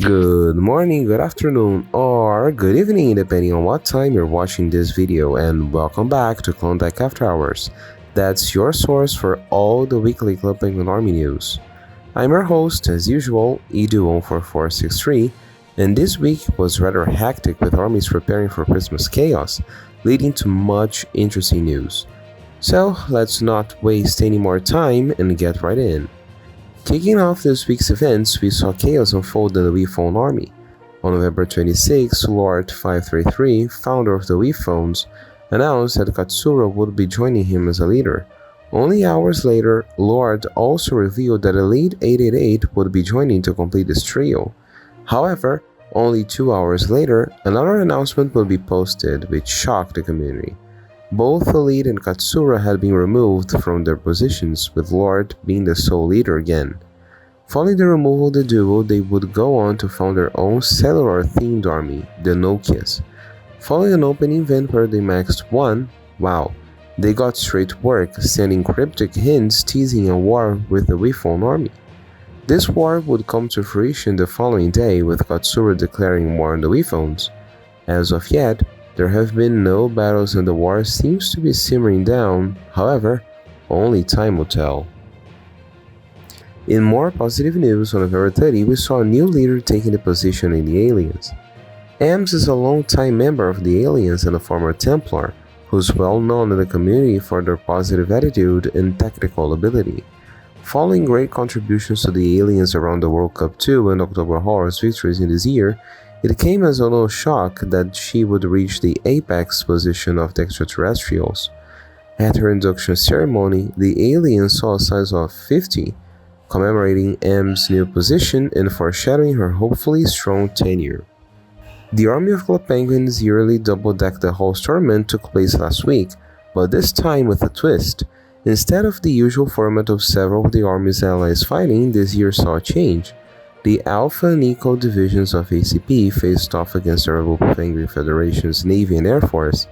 Good morning, good afternoon, or good evening, depending on what time you're watching this video, and welcome back to Klondike After Hours. That's your source for all the weekly Club Penguin Army news. I'm your host, as usual, Edu14463, and this week was rather hectic with armies preparing for Christmas chaos, leading to much interesting news. So let's not waste any more time and get right in. Kicking off this week's events, we saw chaos unfold in the Wii Phone army. On November 26, Lord 533, founder of the Wii Phones, announced that Katsura would be joining him as a leader. Only hours later, Lord also revealed that Elite 888 would be joining to complete this trio. However, only 2 hours later, another announcement would be posted, which shocked the community. Both Elite and Katsura had been removed from their positions, with Lord being the sole leader again. Following the removal of the duo, they would go on to found their own cellular-themed army, the Nokias. Following an opening event where they maxed 1, wow, they got straight to work, sending cryptic hints teasing a war with the Wii Phone army. This war would come to fruition the following day, with Katsura declaring war on the Wii Phones. As of yet, there have been no battles and the war seems to be simmering down, however, only time will tell. In more positive news, on November 30, we saw a new leader taking the position in the Aliens. Ames is a long-time member of the Aliens and a former Templar, who's well known in the community for their positive attitude and technical ability. Following great contributions to the Aliens around the World Cup 2 and October Horror's victories in this year, it came as a no shock that she would reach the apex position of the extraterrestrials. At her induction ceremony, the Aliens saw a size of 50, commemorating M's new position and foreshadowing her hopefully strong tenure. The Army of Club Penguin's yearly double-deck the Halls tournament took place last week, but this time with a twist. Instead of the usual format of several of the Army's allies fighting, this year saw a change. The Alpha and Eco divisions of ACP faced off against the Rebel Penguin Federation's Navy and Air Force.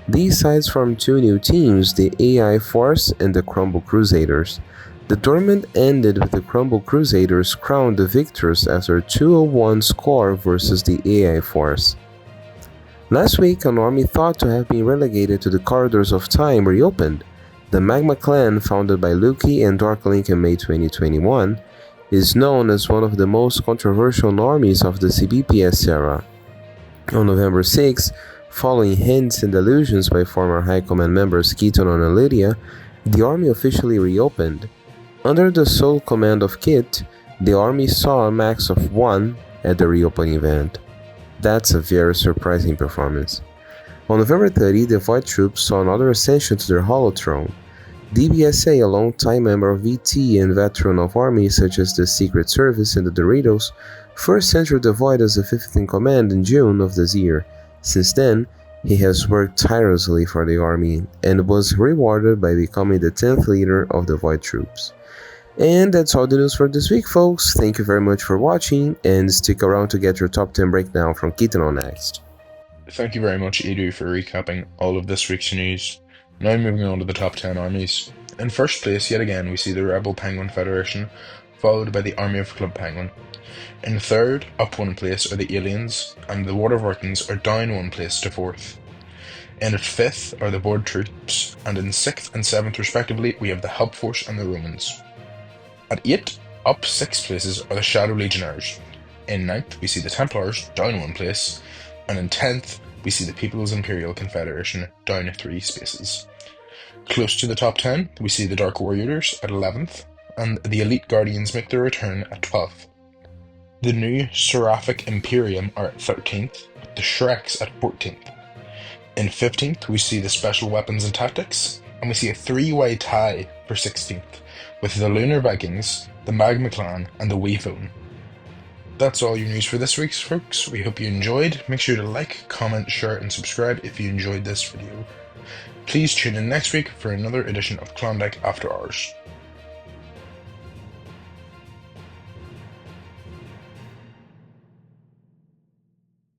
These sides formed two new teams, the AI Force and the Crumble Crusaders. The tournament ended with the Crumble Crusaders crowned the victors after a 2-1 score versus the AI Force. Last week, an army thought to have been relegated to the corridors of time reopened. The Magma Clan, founded by Luki and Darklink in May 2021, is known as one of the most controversial armies of the CBPS era. On November 6, following hints and allusions by former High Command members Keaton and Lydia, the army officially reopened. Under the sole command of Kit, the army saw a max of 1 at the reopening event. That's a very surprising performance. On November 30, the Void troops saw another ascension to their Holothrone. DBSA, a long-time member of VT and veteran of armies such as the Secret Service and the Doritos, first entered the Void as a 5th in command in June of this year. Since then, he has worked tirelessly for the army and was rewarded by becoming the 10th leader of the Void troops. And that's all the news for this week, folks. Thank you very much for watching, and stick around to get your top 10 breakdown from Keaton next. Thank you very much, Edu, for recapping all of this week's news. Now moving on to the top 10 armies. In first place, yet again, we see the Rebel Penguin Federation, followed by the Army of Club Penguin. In third, up 1 place, are the Aliens, and the Water Vikings are down 1 place to 4th. In at 5th are the Board Troops, and in 6th and 7th respectively, we have the Hub Force and the Romans. At 8, up 6 places, are the Shadow Legionnaires. In 9th, we see the Templars, down 1 place, and in 10th, we see the People's Imperial Confederation, down 3 spaces. Close to the top 10, we see the Dark Warriors at 11th, and the Elite Guardians make their return at 12th. The new Seraphic Imperium are at 13th, with the Shreks at 14th. In 15th, we see the Special Weapons and Tactics, and we see a 3-way tie for 16th, with the Lunar Vikings, the Magma Clan, and the Wii Phone. That's all your news for this week, folks. We hope you enjoyed. Make sure to like, comment, share, and subscribe if you enjoyed this video. Please tune in next week for another edition of Klondike After Hours.